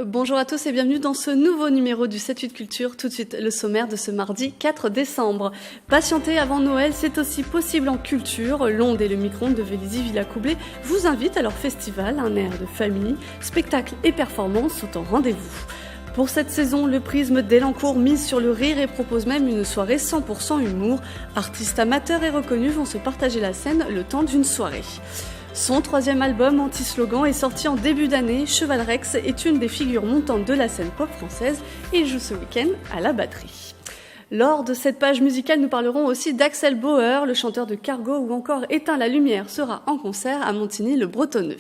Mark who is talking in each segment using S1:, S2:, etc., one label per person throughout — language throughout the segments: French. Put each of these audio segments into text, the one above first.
S1: Bonjour à tous et bienvenue dans ce nouveau numéro du 7-8 Culture. Tout de suite, le sommaire de ce mardi 4 décembre. Patienter avant Noël, c'est aussi possible en culture. L'Onde et le Micro-ondes de Vélizy-Villacoublay vous invitent à leur festival, un air de famille. Spectacles et performances sont au rendez-vous. Pour cette saison, le Prisme d'Elancourt mise sur le rire et propose même une soirée 100% humour. Artistes amateurs et reconnus vont se partager la scène le temps d'une soirée. Son troisième album, Anti-Slogan, est sorti en début d'année. Cheval Rex est une des figures montantes de la scène pop française et joue ce week-end à la batterie. Lors de cette page musicale, nous parlerons aussi d'Axel Bauer, le chanteur de Cargo, ou encore Éteins la lumière sera en concert à Montigny-le-Bretonneux.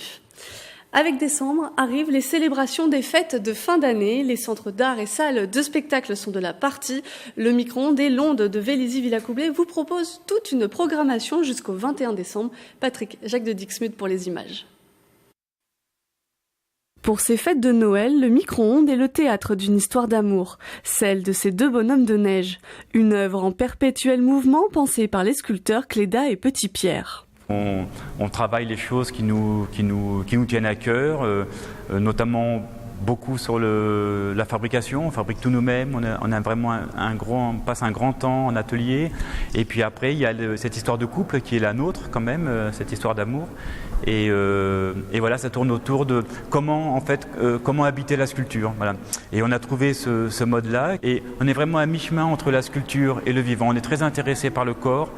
S1: Avec décembre arrivent les célébrations des fêtes de fin d'année. Les centres d'art et salles de spectacle sont de la partie. Le Micro-ondes et l'Onde de Vélizy-Villacoublay vous proposent toute une programmation jusqu'au 21 décembre. Patrick Jacques de Dixmude pour les images. Pour ces fêtes de Noël, le Micro-ondes est le théâtre d'une histoire d'amour, celle de ces deux bonhommes de neige. Une œuvre en perpétuel mouvement pensée par les sculpteurs Cléda et Petit Pierre.
S2: On travaille les choses qui nous tiennent à cœur, notamment beaucoup sur la fabrication. On fabrique tout nous-mêmes, on a vraiment on passe un grand temps en atelier. Et puis après, il y a cette histoire de couple qui est la nôtre quand même, cette histoire d'amour. Et voilà, ça tourne autour de comment habiter la sculpture. Voilà. Et on a trouvé ce mode-là. Et on est vraiment à mi-chemin entre la sculpture et le vivant. On est très intéressé par le corps.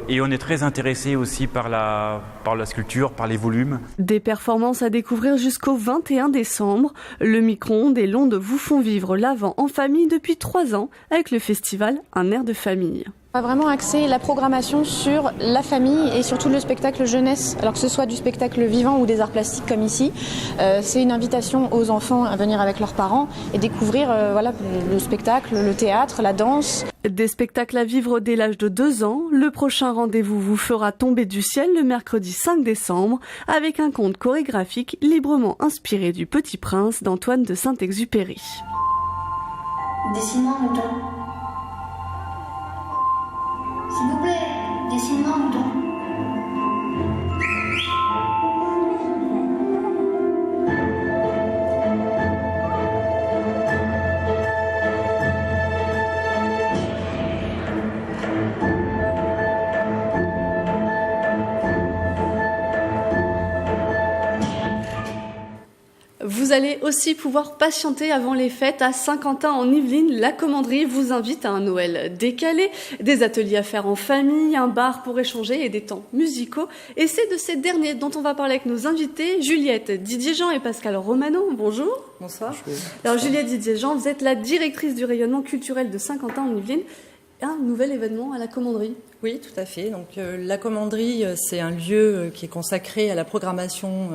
S2: Et on est très intéressé aussi par la sculpture, par les volumes.
S1: Des performances à découvrir jusqu'au 21 décembre. Le Micro-ondes et l'Onde vous font vivre l'Avent en famille depuis 3 ans avec le festival Un air de famille.
S3: On va vraiment axer la programmation sur la famille et surtout le spectacle jeunesse, alors que ce soit du spectacle vivant ou des arts plastiques comme ici. C'est une invitation aux enfants à venir avec leurs parents et découvrir le spectacle, le théâtre, la danse.
S1: Des spectacles à vivre dès l'âge de 2 ans. Le prochain rendez-vous vous fera tomber du ciel le mercredi 5 décembre avec un conte chorégraphique librement inspiré du Petit Prince d'Antoine de Saint-Exupéry.
S4: Dessine-moi un mouton. S'il vous plaît, dessine-moi un mouton.
S1: Vous allez aussi pouvoir patienter avant les fêtes à Saint-Quentin en Yvelines. La Commanderie vous invite à un Noël décalé, des ateliers à faire en famille, un bar pour échanger et des temps musicaux. Et c'est de ces derniers dont on va parler avec nos invités, Juliette Didier-Jean et Pascal Romano. Bonjour.
S5: Bonsoir.
S1: Alors Juliette Didier-Jean, vous êtes la directrice du rayonnement culturel de Saint-Quentin en Yvelines. Un nouvel événement à la Commanderie.
S5: Oui, tout à fait. Donc, la Commanderie, c'est un lieu qui est consacré à la programmation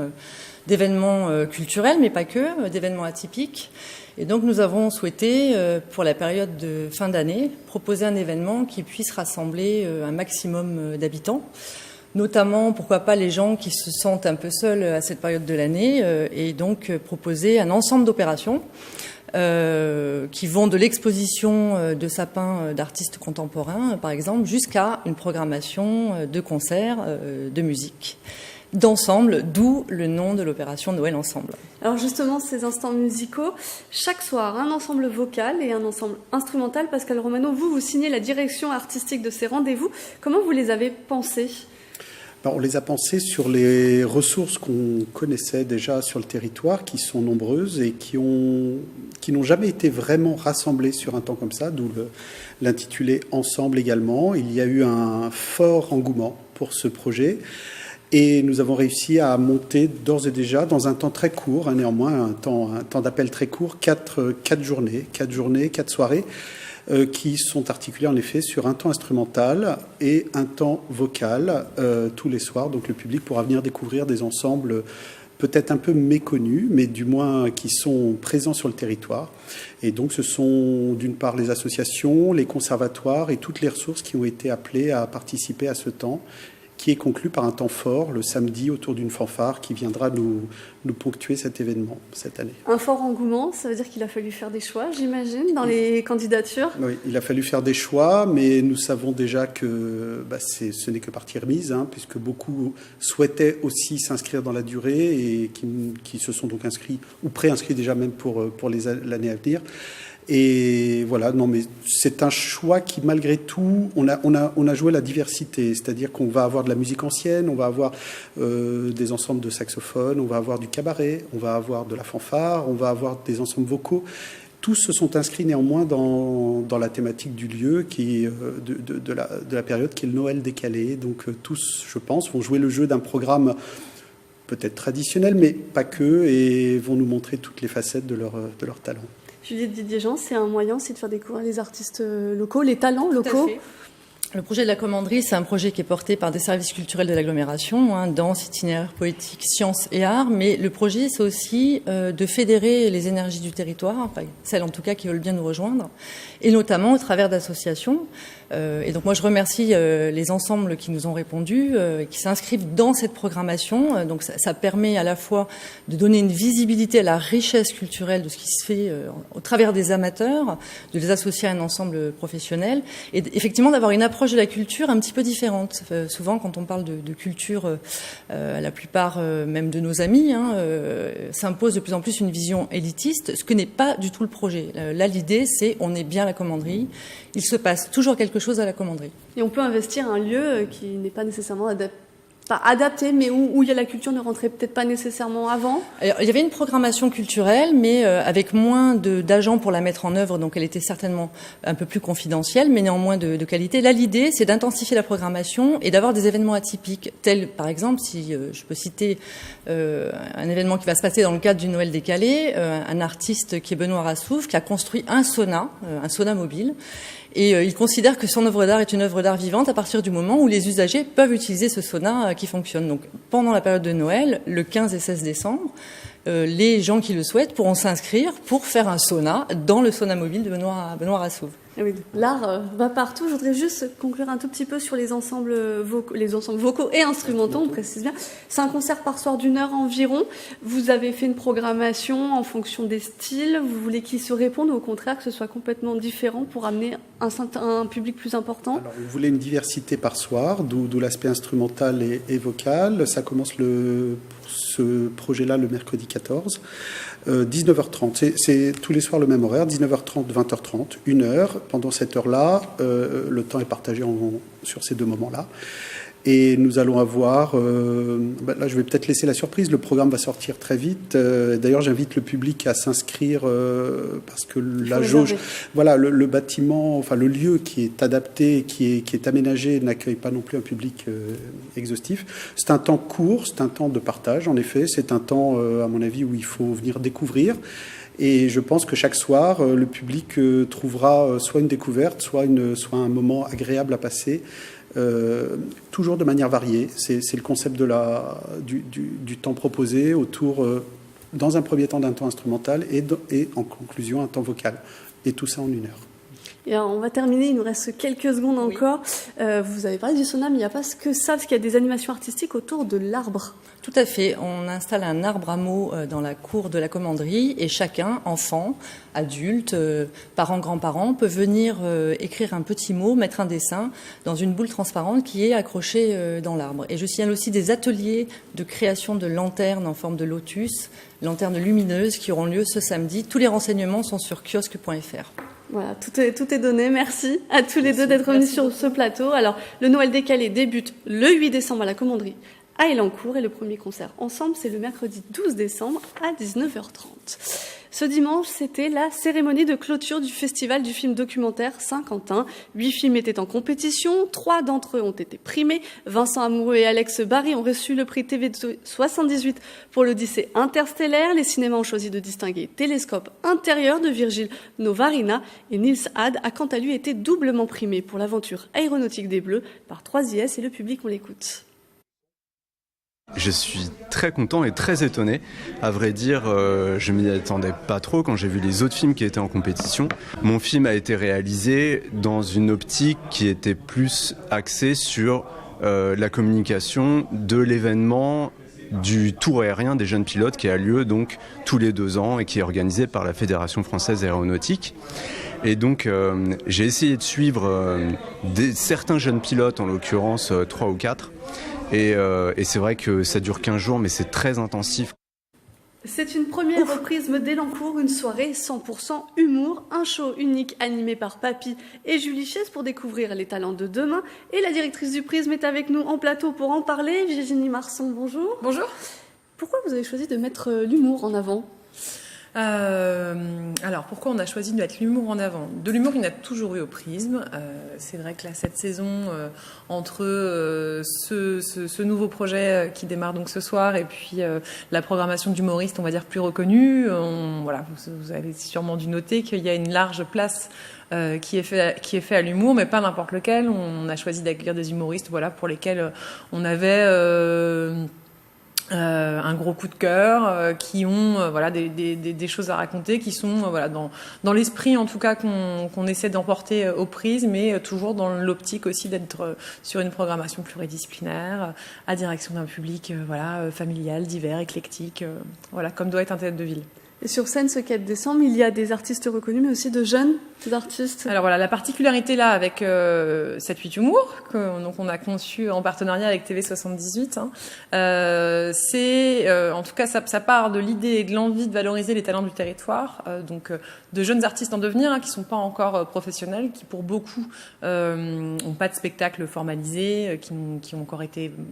S5: d'événements culturels, mais pas que, d'événements atypiques. Et donc, nous avons souhaité, pour la période de fin d'année, proposer un événement qui puisse rassembler un maximum d'habitants, notamment, pourquoi pas, les gens qui se sentent un peu seuls à cette période de l'année, et donc proposer un ensemble d'opérations qui vont de l'exposition de sapins d'artistes contemporains, par exemple, jusqu'à une programmation de concerts, de musique, d'ensemble, d'où le nom de l'opération Noël Ensemble.
S1: Alors justement, ces instants musicaux, chaque soir, un ensemble vocal et un ensemble instrumental. Pascal Romano, vous signez la direction artistique de ces rendez-vous. Comment vous les avez pensés ?
S6: On les a pensés sur les ressources qu'on connaissait déjà sur le territoire, qui sont nombreuses et qui n'ont jamais été vraiment rassemblées sur un temps comme ça, d'où l'intitulé Ensemble également. Il y a eu un fort engouement pour ce projet et nous avons réussi à monter d'ores et déjà, dans un temps très court, néanmoins un temps d'appel très court, 4 journées, 4 soirées, qui sont articulés en effet sur un temps instrumental et un temps vocal tous les soirs. Donc le public pourra venir découvrir des ensembles peut-être un peu méconnus, mais du moins qui sont présents sur le territoire. Et donc ce sont d'une part les associations, les conservatoires et toutes les ressources qui ont été appelées à participer à ce temps qui est conclu par un temps fort le samedi autour d'une fanfare qui viendra nous ponctuer cet événement cette année. Un
S1: fort engouement, ça veut dire qu'il a fallu faire des choix, j'imagine, dans les candidatures?
S6: Oui, il a fallu faire des choix, mais nous savons déjà que ce n'est que partie remise, puisque beaucoup souhaitaient aussi s'inscrire dans la durée et qui se sont donc inscrits ou préinscrits déjà même pour l'année à venir. Et voilà, non, mais c'est un choix qui, malgré tout, on a joué la diversité, c'est-à-dire qu'on va avoir de la musique ancienne, on va avoir des ensembles de saxophones, on va avoir du cabaret, on va avoir de la fanfare, on va avoir des ensembles vocaux. Tous se sont inscrits néanmoins dans la thématique du lieu qui est de la période qui est le Noël décalé. Donc tous, je pense, vont jouer le jeu d'un programme peut-être traditionnel, mais pas que, et vont nous montrer toutes les facettes de leur talent.
S1: Juliette Didier-Jean, c'est un moyen aussi de faire découvrir les artistes locaux, les talents locaux.
S5: Tout à fait. Le projet de la commanderie, c'est un projet qui est porté par des services culturels de l'agglomération, danse, itinéraire poétique, sciences et arts, mais le projet, c'est aussi de fédérer les énergies du territoire, enfin, celles en tout cas qui veulent bien nous rejoindre, et notamment au travers d'associations. Et donc moi je remercie les ensembles qui nous ont répondu, qui s'inscrivent dans cette programmation. Donc ça permet à la fois de donner une visibilité à la richesse culturelle de ce qui se fait au travers des amateurs, de les associer à un ensemble professionnel, et effectivement d'avoir une approche de la culture un petit peu différente. Souvent quand on parle de culture, la plupart même de nos amis s'impose de plus en plus une vision élitiste, ce que n'est pas du tout le projet. Là l'idée c'est on est bien à la commanderie, il se passe toujours quelque chose à la commanderie.
S1: Et on peut investir un lieu qui n'est pas nécessairement adapté, mais où il y a la culture ne rentrait peut-être pas nécessairement avant.
S5: Alors, il y avait une programmation culturelle, mais avec moins d'agents pour la mettre en œuvre, donc elle était certainement un peu plus confidentielle, mais néanmoins de qualité. Là, l'idée, c'est d'intensifier la programmation et d'avoir des événements atypiques, tels, par exemple, si je peux citer un événement qui va se passer dans le cadre du Noël décalé, un artiste qui est Benoît Rassouf, qui a construit un sauna mobile. Et il considère que son œuvre d'art est une œuvre d'art vivante à partir du moment où les usagers peuvent utiliser ce sauna qui fonctionne. Donc pendant la période de Noël, le 15 et 16 décembre, les gens qui le souhaitent pourront s'inscrire pour faire un sauna dans le sauna mobile de Benoît Rassouf.
S1: Oui, l'art va partout. Je voudrais juste conclure un tout petit peu sur les ensembles vocaux et instrumentaux, on précise bien. C'est un concert par soir d'1 heure environ. Vous avez fait une programmation en fonction des styles. Vous voulez qu'ils se répondent ou au contraire que ce soit complètement différent pour amener un public plus important?
S6: Alors, vous voulez une diversité par soir, d'où l'aspect instrumental et vocal. Ça commence pour ce projet-là le mercredi 14. 19h30, c'est tous les soirs le même horaire, 19h30, 20h30, 1 heure. Pendant cette heure-là, le temps est partagé sur ces 2 moments-là. Et nous allons avoir, là je vais peut-être laisser la surprise, le programme va sortir très vite. D'ailleurs j'invite le public à s'inscrire parce que la jauge, voilà, le bâtiment, enfin le lieu qui est adapté, qui est aménagé n'accueille pas non plus un public exhaustif. C'est un temps court, c'est un temps de partage en effet, c'est un temps à mon avis où il faut venir découvrir. Et je pense que chaque soir, le public trouvera soit une découverte, soit un moment agréable à passer. Toujours de manière variée. C'est le concept du temps proposé autour, dans un premier temps, d'un temps instrumental et en conclusion, un temps vocal. Et tout ça en 1 heure.
S1: Et alors, on va terminer, il nous reste quelques secondes encore. Vous avez parlé du sauna, mais il n'y a pas que ça, parce qu'il y a des animations artistiques autour de l'arbre.
S5: Tout à fait. On installe un arbre à mots dans la cour de la commanderie et chacun, enfant, adulte, parents, grands-parents, peut venir écrire un petit mot, mettre un dessin dans une boule transparente qui est accrochée dans l'arbre. Et je signale aussi des ateliers de création de lanternes en forme de lotus, lanternes lumineuses qui auront lieu ce samedi. Tous les renseignements sont sur kiosque.fr.
S1: Voilà, tout est donné. Merci à tous les deux d'être venus sur ce plateau. Alors, le Noël décalé débute le 8 décembre à la commanderie à Elancourt et le premier concert ensemble, c'est le mercredi 12 décembre à 19h30. Ce dimanche, c'était la cérémonie de clôture du festival du film documentaire Saint-Quentin. 8 films étaient en compétition, 3 d'entre eux ont été primés. Vincent Amoureux et Alex Barry ont reçu le prix TV 78 pour l'Odyssée interstellaire. Les cinémas ont choisi de distinguer Télescope intérieur de Virgile Novarina et Nils Had a quant à lui été doublement primé pour l'aventure aéronautique des Bleus par 3IS et le public, on l'écoute.
S7: Je suis très content et très étonné. À vrai dire, je m'y attendais pas trop quand j'ai vu les autres films qui étaient en compétition. Mon film a été réalisé dans une optique qui était plus axée sur la communication de l'événement du tour aérien des jeunes pilotes qui a lieu donc tous les 2 ans et qui est organisé par la Fédération française aéronautique. Et donc j'ai essayé de suivre certains jeunes pilotes, en l'occurrence 3 ou 4, et c'est vrai que ça dure 15 jours, mais c'est très intensif.
S1: C'est une première au Prisme d'Elancourt, une soirée 100% humour, un show unique animé par Papy et Julie Chaise pour découvrir les talents de demain. Et la directrice du Prisme est avec nous en plateau pour en parler. Virginie Marson, bonjour.
S8: Bonjour.
S1: Pourquoi vous avez choisi de mettre l'humour en avant ?
S8: Alors, pourquoi on a choisi de mettre l'humour en avant ? De l'humour, il y en a toujours eu au Prisme. C'est vrai que là, cette saison, entre ce nouveau projet qui démarre donc ce soir et puis la programmation d'humoristes, on va dire, plus reconnue, voilà, vous avez sûrement dû noter qu'il y a une large place qui est fait à l'humour, mais pas n'importe lequel. On a choisi d'accueillir des humoristes, voilà, pour lesquels on avait un gros coup de cœur, qui ont voilà des choses à raconter, qui sont voilà dans l'esprit en tout cas qu'on essaie d'emporter au Prisme, mais toujours dans l'optique aussi d'être sur une programmation pluridisciplinaire, à direction d'un public voilà familial, divers, éclectique, voilà comme doit être un théâtre de ville.
S1: Et sur scène, ce 4 décembre, il y a des artistes reconnus, mais aussi de jeunes artistes.
S8: Alors voilà, la particularité là avec 7-8 Humour, que donc on a conçu en partenariat avec TV78, c'est en tout cas ça part de l'idée et de l'envie de valoriser les talents du territoire, donc de jeunes artistes en devenir qui sont pas encore professionnels, qui pour beaucoup ont pas de spectacle formalisé, qui ont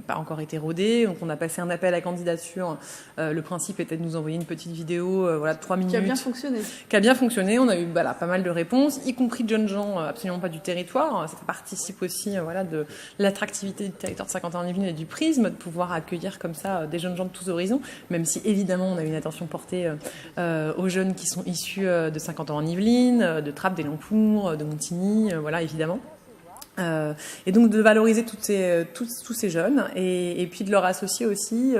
S8: pas encore été rodés. Donc on a passé un appel à candidature. Le principe était de nous envoyer une petite vidéo. Voilà, de 3 minutes.
S1: Qui a bien fonctionné.
S8: Qui a bien fonctionné. On a eu pas mal de réponses, y compris de jeunes gens absolument pas du territoire. Ça participe aussi voilà, de l'attractivité du territoire de Saint-Quentin-en-Yvelines et du Prisme, de pouvoir accueillir comme ça des jeunes gens de tous horizons, même si évidemment on a une attention portée aux jeunes qui sont issus de Saint-Quentin-en-Yvelines, de Trappes, d'Elancourt, de Montigny, voilà évidemment. Et donc de valoriser tous ces jeunes et puis de leur associer aussi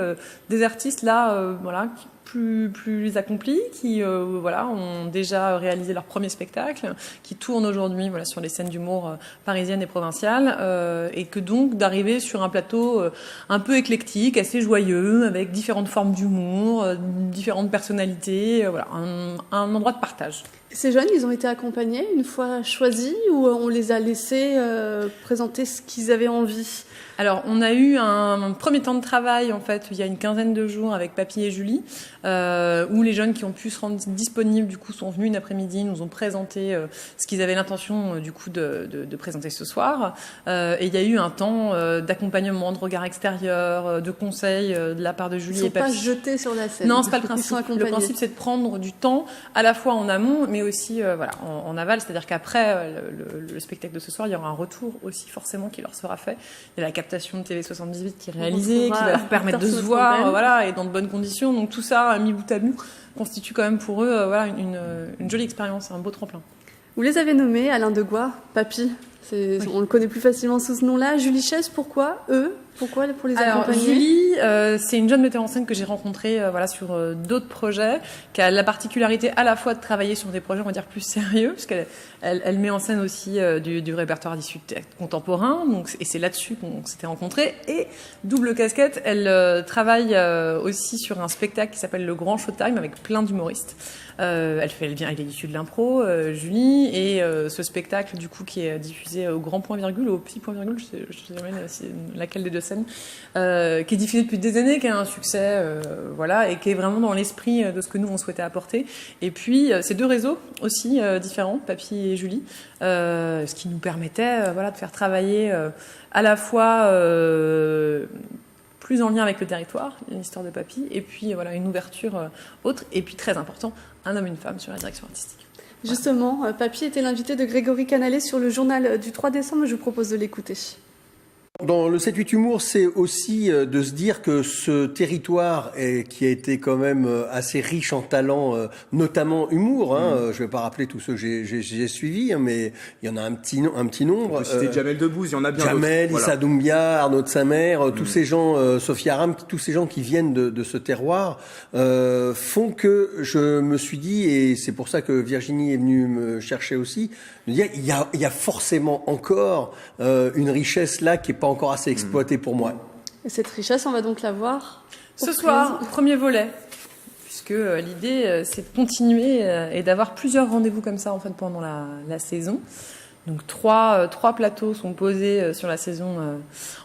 S8: des artistes là voilà plus accomplis qui voilà ont déjà réalisé leur premier spectacle, qui tournent aujourd'hui voilà sur les scènes d'humour parisiennes et provinciales, et que donc d'arriver sur un plateau un peu éclectique, assez joyeux, avec différentes formes d'humour, différentes personnalités, voilà un endroit de partage.
S1: Ces jeunes, ils ont été accompagnés une fois choisis ou on les a laissés présenter ce qu'ils avaient envie ?
S8: Alors, on a eu un premier temps de travail, en fait, il y a une quinzaine de jours avec Papy et Julie, où les jeunes qui ont pu se rendre disponibles, du coup, sont venus une après-midi, nous ont présenté ce qu'ils avaient l'intention, du coup, de présenter ce soir. Et il y a eu un temps d'accompagnement, de regard extérieur, de conseils de la part de Julie et Papy.
S1: Ils ne sont pas jetés sur la scène.
S8: Non, c'est pas le principe. Le principe, c'est de prendre du temps, à la fois en amont, mais aussi voilà, en aval. C'est-à-dire qu'après le spectacle de ce soir, il y aura un retour aussi, forcément, qui leur sera fait. Il y a la captation de TV78 qui est réalisée, qui va leur permettre de se voir, voilà, et dans de bonnes conditions. Donc tout ça, mis bout à bout, constitue quand même pour eux, voilà, une jolie expérience, un beau tremplin.
S1: Vous les avez nommés, Alain Degois, Papy. Oui. On le connaît plus facilement sous ce nom-là. Julie Chaise, pourquoi eux ? Pourquoi pour les accompagner ?
S8: Julie, c'est une jeune metteur en scène que j'ai rencontrée voilà, sur d'autres projets, qui a la particularité à la fois de travailler sur des projets, on va dire, plus sérieux, parce qu'elle met en scène aussi du répertoire d'issue de théâtre contemporain, donc, et c'est là-dessus qu'on s'était rencontrés. Et double casquette, elle travaille aussi sur un spectacle qui s'appelle Le Grand Showtime, avec plein d'humoristes. Elle est issue de l'impro, Julie, et ce spectacle, du coup, qui est diffusé au grand point virgule, au petit point virgule, je sais jamais laquelle des deux scènes, qui est diffusé depuis des années, qui a un succès, voilà, et qui est vraiment dans l'esprit de ce que nous on souhaitait apporter. Et puis ces deux réseaux aussi différents, Papy et Julie, ce qui nous permettait, voilà, de faire travailler à la fois plus en lien avec le territoire, l'histoire de Papy, et puis voilà une ouverture autre, et puis très important, un homme et une femme sur la direction artistique.
S1: Justement, Papy était l'invité de Grégory Canalé sur le journal du 3 décembre, je vous propose de l'écouter.
S9: Dans le 7-8 Humour, c'est aussi de se dire que ce territoire qui a été quand même assez riche en talents, notamment humour, je vais pas rappeler tous ceux que j'ai suivis, mais il y en a un petit nombre.
S10: C'était Jamel Debbouze, il y en a bien
S9: Jamel,
S10: d'autres.
S9: Issa Doumbia, Arnaud de Saint-Mère, tous ces gens, Sophia Aram, tous ces gens qui viennent de ce terroir, font que je me suis dit, et c'est pour ça que Virginie est venue me chercher aussi, de dire il y a forcément encore une richesse là qui est pas encore assez exploité pour moi.
S1: Et cette richesse, on va donc la voir
S8: ce soir, premier volet. Puisque l'idée, c'est de continuer et d'avoir plusieurs rendez-vous comme ça en fait pendant la saison. Donc trois plateaux sont posés sur la saison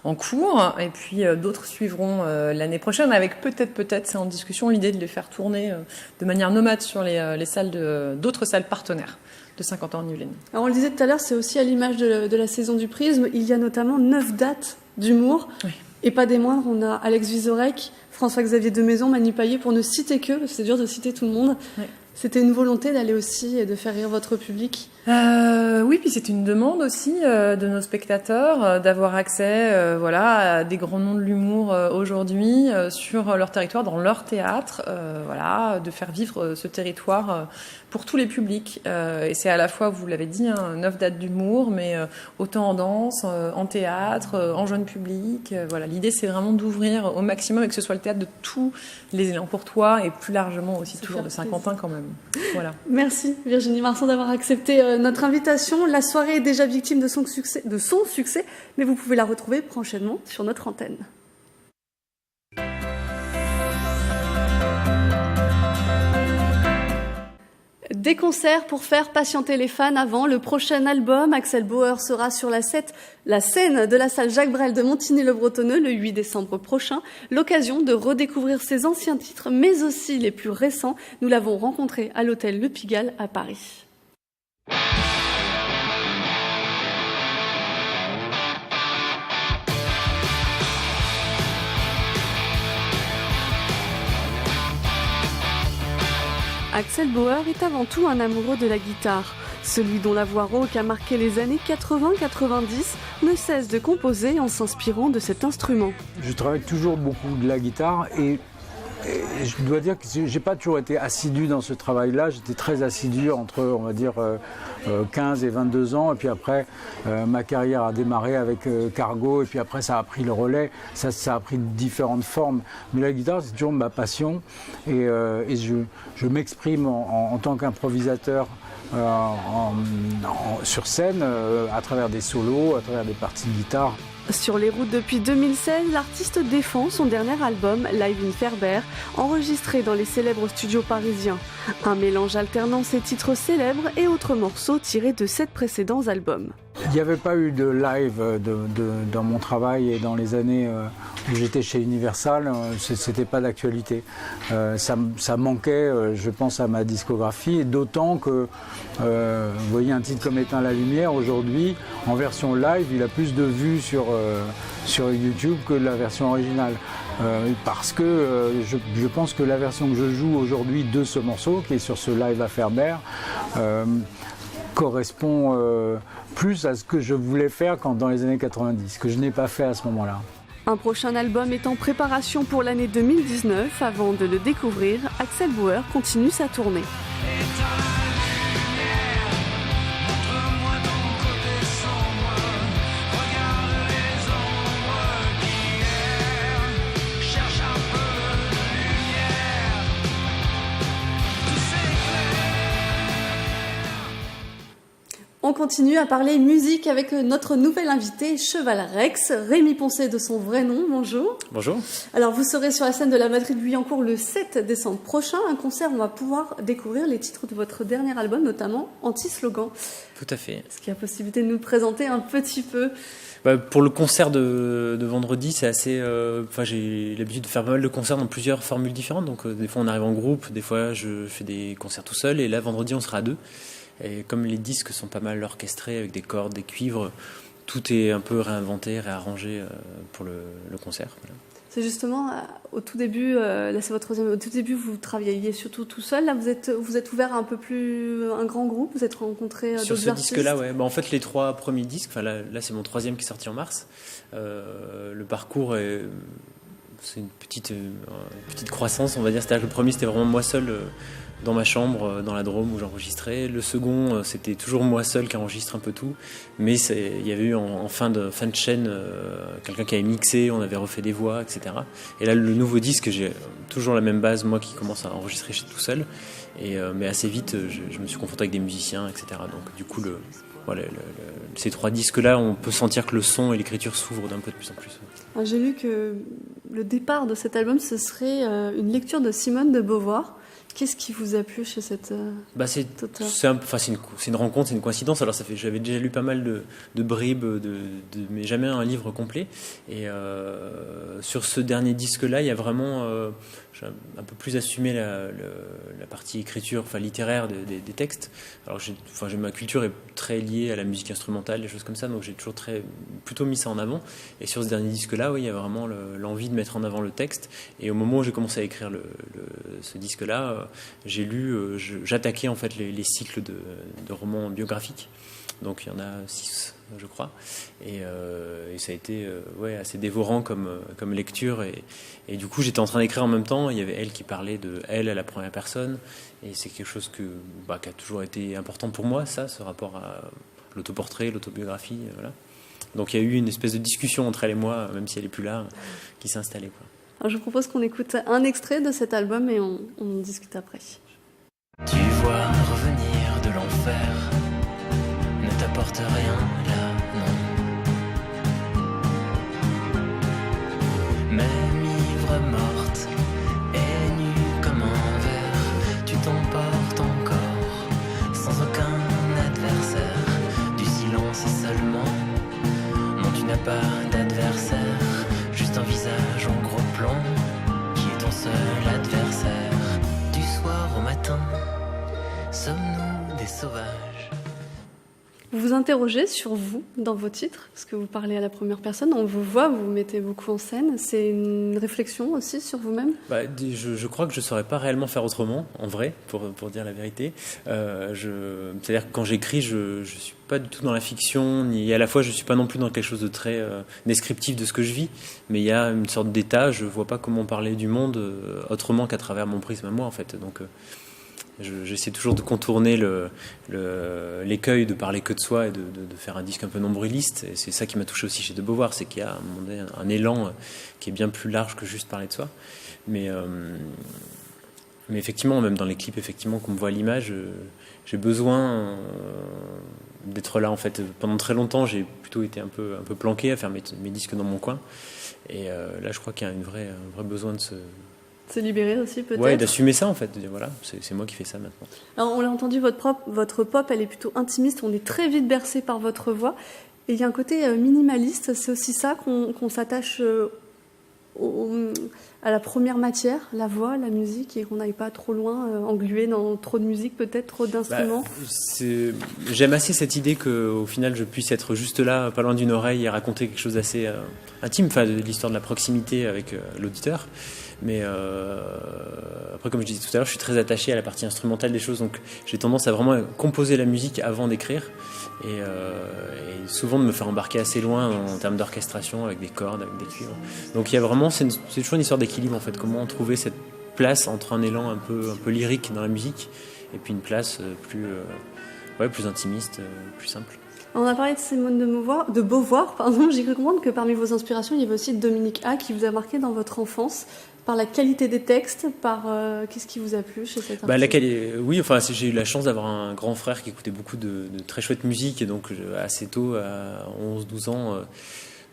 S8: en cours, et puis d'autres suivront l'année prochaine, avec peut-être, c'est en discussion, l'idée de les faire tourner de manière nomade sur les salles d'autres salles partenaires de Saint-Quentin-en-Yvelines.
S1: Alors on le disait tout à l'heure, c'est aussi à l'image de la saison du Prisme, il y a notamment 9 dates d'humour,
S8: oui.
S1: Et pas des moindres, on a Alex Vizorek, François-Xavier Demaison, Manu Payet, pour ne citer que, c'est dur de citer tout le monde.
S8: Oui.
S1: C'était une volonté d'aller aussi et de faire rire votre public.
S8: Oui, puis c'est une demande aussi de nos spectateurs d'avoir accès à des grands noms de l'humour aujourd'hui sur leur territoire, dans leur théâtre, de faire vivre ce territoire pour tous les publics. Et c'est à la fois, vous l'avez dit, 9 dates d'humour, mais autant en danse, en théâtre, en jeune public. L'idée, c'est vraiment d'ouvrir au maximum et que ce soit le théâtre de tous les élans pourtois et plus largement aussi toujours de Saint-Quentin quand même. Voilà.
S1: Merci Virginie Marsan d'avoir accepté notre invitation. La soirée est déjà victime de son succès, mais vous pouvez la retrouver prochainement sur notre antenne. Des concerts pour faire patienter les fans avant le prochain album. Axel Bauer sera sur la scène de la salle Jacques Brel de Montigny-le-Bretonneux le 8 décembre prochain. L'occasion de redécouvrir ses anciens titres, mais aussi les plus récents. Nous l'avons rencontré à l'hôtel Le Pigalle à Paris. Axel Bauer est avant tout un amoureux de la guitare. Celui dont la voix rauque a marqué les années 80-90 ne cesse de composer en s'inspirant de cet instrument.
S10: Je travaille toujours beaucoup de la guitare et je dois dire que j'ai pas toujours été assidu dans ce travail-là. J'étais très assidu entre, on va dire, 15 et 22 ans. Et puis après, ma carrière a démarré avec Cargo. Et puis après, ça a pris le relais. Ça a pris différentes formes. Mais la guitare, c'est toujours ma passion. Et je m'exprime en tant qu'improvisateur sur scène, à travers des solos, à travers des parties de guitare.
S1: Sur les routes depuis 2016, l'artiste défend son dernier album, Live in Ferber, enregistré dans les célèbres studios parisiens. Un mélange alternant ses titres célèbres et autres morceaux tirés de 7 précédents albums.
S10: Il n'y avait pas eu de live dans mon travail et dans les années où j'étais chez Universal, c'était pas d'actualité. Ça manquait, je pense, à ma discographie, et d'autant que, vous voyez, un titre comme Éteins la lumière, aujourd'hui, en version live, il a plus de vues sur YouTube que la version originale. Parce que je pense que la version que je joue aujourd'hui de ce morceau, qui est sur ce live à Ferber, correspond plus à ce que je voulais faire dans les années 90, que je n'ai pas fait à ce moment-là.
S1: Un prochain album est en préparation pour l'année 2019. Avant de le découvrir, Axel Bauer continue sa tournée. On continue à parler musique avec notre nouvel invité, Cheval Rex, Rémi Poncet de son vrai nom. Bonjour.
S11: Bonjour.
S1: Alors, vous serez sur la scène de la Batterie de Guyancourt le 7 décembre prochain. Un concert où on va pouvoir découvrir les titres de votre dernier album, notamment Anti-Slogan.
S11: Tout à fait.
S1: Est-ce qu'il y a possibilité de nous présenter un petit peu ?
S11: Pour le concert de vendredi, c'est assez. J'ai l'habitude de faire pas mal de concerts dans plusieurs formules différentes. Donc, des fois, on arrive en groupe, des fois, je fais des concerts tout seul. Et là, vendredi, on sera à 2. Et comme les disques sont pas mal orchestrés avec des cordes, des cuivres, tout est un peu réinventé, réarrangé pour le concert. Voilà.
S1: C'est justement au tout début, là c'est votre troisième, au tout début vous travailliez surtout tout seul, là vous êtes ouvert à un peu plus un grand groupe, vous êtes rencontré
S11: sur
S1: d'autres
S11: ce
S1: artistes.
S11: disque-là, ouais. En fait les 3 premiers disques, là c'est mon 3e qui est sorti en mars. Le parcours c'est une petite croissance, on va dire. C'est-à-dire que le premier c'était vraiment moi seul dans ma chambre, dans la Drôme où j'enregistrais. Le second, c'était toujours moi seul qui enregistre un peu tout. Mais il y avait eu en fin de chaîne quelqu'un qui avait mixé, on avait refait des voix, etc. Et là, le nouveau disque, j'ai toujours la même base, moi qui commence à enregistrer tout seul. Mais assez vite, je me suis confronté avec des musiciens, etc. Donc du coup, voilà, ces 3 disques-là, on peut sentir que le son et l'écriture s'ouvrent d'un peu de plus en plus.
S1: Alors, j'ai lu que le départ de cet album, ce serait une lecture de Simone de Beauvoir. Qu'est-ce qui vous a plu chez cette auteur ?
S11: C'est une rencontre, c'est une coïncidence. Alors j'avais déjà lu pas mal de bribes, mais jamais un livre complet. Et sur ce dernier disque-là, il y a vraiment j'ai un peu plus assumé la partie écriture, littéraire des textes. Alors ma culture est très liée à la musique instrumentale, des choses comme ça, donc j'ai toujours plutôt mis ça en avant. Et sur ce dernier disque-là, oui, il y a vraiment l'envie de mettre en avant le texte. Et au moment où j'ai commencé à écrire ce disque-là, j'ai lu, j'attaquais en fait les cycles de romans biographiques. Donc il y en a 6, je crois, et ça a été assez dévorant comme lecture. Et du coup, j'étais en train d'écrire en même temps. Il y avait elle qui parlait de elle à la première personne, et c'est quelque chose qui a toujours été important pour moi, ce rapport à l'autoportrait, l'autobiographie, voilà. Donc il y a eu une espèce de discussion entre elle et moi, même si elle n'est plus là, qui s'est installée, quoi.
S1: Alors, je vous propose qu'on écoute un extrait de cet album et on discute après.
S12: Tu vois revenir de l'enfer ne t'apporte rien là, non. Même ivre morte et nue comme un verre, tu t'emportes encore sans aucun adversaire. Du silence seulement, non tu n'as pas d'adversaire, juste un visage en gros plan qui est ton seul adversaire. Du soir au matin, sommes-nous des sauvages?
S1: Vous vous interrogez sur vous dans vos titres, parce que vous parlez à la première personne, on vous voit, vous vous mettez beaucoup en scène. C'est une réflexion aussi sur vous-même ?
S11: Je crois que je ne saurais pas réellement faire autrement, en vrai, pour dire la vérité. C'est-à-dire que quand j'écris, je ne suis pas du tout dans la fiction, et à la fois je ne suis pas non plus dans quelque chose de très descriptif de ce que je vis, mais il y a une sorte d'état, je ne vois pas comment parler du monde autrement qu'à travers mon prisme à moi, en fait. Donc j'essaie toujours de contourner l'écueil de parler que de soi et de faire un disque un peu nombriliste. Et c'est ça qui m'a touché aussi chez de Beauvoir, c'est qu'il y a à un moment donné un élan qui est bien plus large que juste parler de soi. Mais effectivement, même dans les clips, effectivement, qu'on me voit à l'image, j'ai besoin d'être là. En fait, pendant très longtemps, j'ai plutôt été un peu planqué à faire mes disques dans mon coin. Et là, je crois qu'il y a un vrai besoin de
S1: se libérer aussi, peut-être.
S11: Ouais, d'assumer ça, en fait. De dire, voilà, c'est moi qui fais ça maintenant.
S1: Alors, on l'a entendu, votre pop, elle est plutôt intimiste. On est très vite bercé par votre voix. Et il y a un côté minimaliste. C'est aussi ça qu'on s'attache à la première matière, la voix, la musique, et qu'on n'aille pas trop loin, englué dans trop de musique, peut-être, trop d'instruments.
S11: J'aime assez cette idée qu'au final, je puisse être juste là, pas loin d'une oreille, et raconter quelque chose d'assez intime, de l'histoire de la proximité avec l'auditeur. Mais après, comme je disais tout à l'heure, je suis très attaché à la partie instrumentale des choses, donc j'ai tendance à vraiment composer la musique avant d'écrire, et souvent de me faire embarquer assez loin en termes d'orchestration, avec des cordes, avec des cuivres. Donc il y a vraiment, c'est toujours une histoire d'équilibre, en fait, comment trouver cette place entre un élan un peu lyrique dans la musique et puis une place plus intimiste, plus simple.
S1: On a parlé de Simone de Beauvoir, j'ai cru comprendre que parmi vos inspirations, il y avait aussi Dominique A qui vous a marqué dans votre enfance, par la qualité des textes, par qu'est-ce qui vous a plu chez cet artiste ?
S11: Oui, j'ai eu la chance d'avoir un grand frère qui écoutait beaucoup de très chouette musique, et donc assez tôt, à 11-12 ans,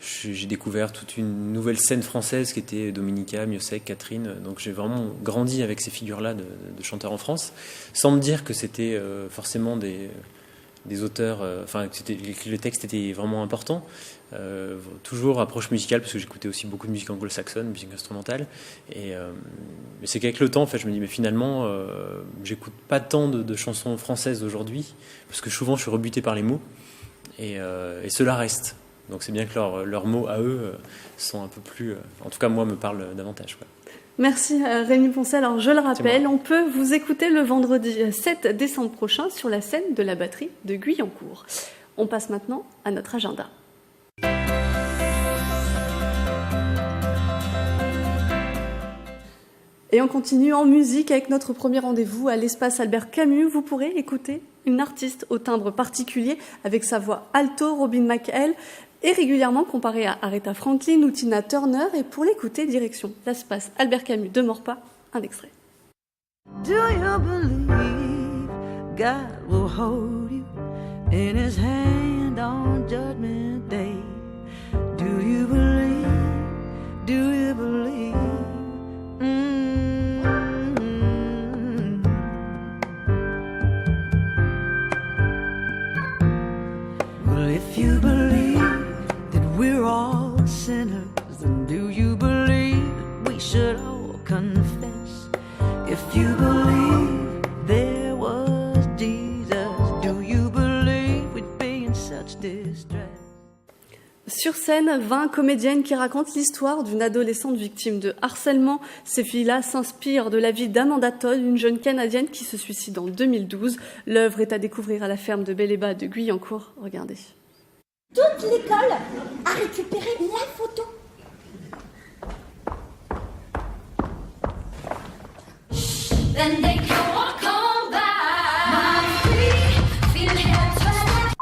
S11: j'ai découvert toute une nouvelle scène française qui était Dominica, Miossec, Catherine. Donc j'ai vraiment grandi avec ces figures-là de chanteurs en France, sans me dire que c'était forcément des auteurs, que le texte était vraiment important. Toujours approche musicale, parce que j'écoutais aussi beaucoup de musique anglo-saxonne, musique instrumentale. Mais c'est qu'avec le temps, en fait, je me dis, mais finalement, j'écoute pas tant de chansons françaises aujourd'hui, parce que souvent je suis rebuté par les mots, et cela reste. Donc c'est bien que leurs mots à eux sont un peu plus, en tout cas moi, me parlent davantage, quoi.
S1: Merci Rémi Poncet. Alors je le rappelle, on peut vous écouter le vendredi 7 décembre prochain sur la scène de la batterie de Guyancourt. On passe maintenant à notre agenda. Et on continue en musique avec notre premier rendez-vous à l'espace Albert Camus. Vous pourrez écouter une artiste au timbre particulier avec sa voix alto, Robin McHale, est régulièrement comparée à Aretha Franklin ou Tina Turner. Et pour l'écouter, direction l'espace Albert Camus de Maurepas, un extrait.
S13: Do you believe God will hold you in his hand? stand on Judgment Day. Do you believe? Do you believe? Well, if you believe that we're all sinners, then do you believe we should all confess? If you believe there was Jesus, do you believe we'd be in such distress?
S1: Sur scène, 20 comédiennes qui racontent l'histoire d'une adolescente victime de harcèlement. Ces filles-là s'inspirent de la vie d'Amanda Todd, une jeune Canadienne qui se suicide en 2012. L'œuvre est à découvrir à la ferme de Belébat de Guyancourt. Regardez.
S14: Toute l'école a récupéré la photo.
S4: Then they can walk on by. Feeling helpless.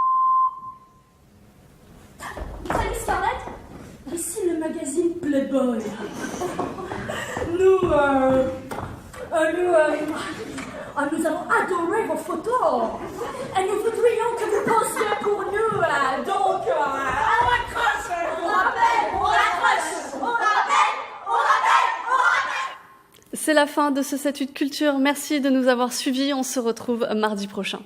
S14: Salut Scarlett, ici le magazine Playboy. Nous avons adoré vos photos et nous voudrions que vous posiez pour nous. Donc, on raccroche, on rappelle, on raccroche, on rappelle, on rappelle, on rappelle.
S1: C'est la fin de ce 7-8 Culture. Merci de nous avoir suivis. On se retrouve mardi prochain.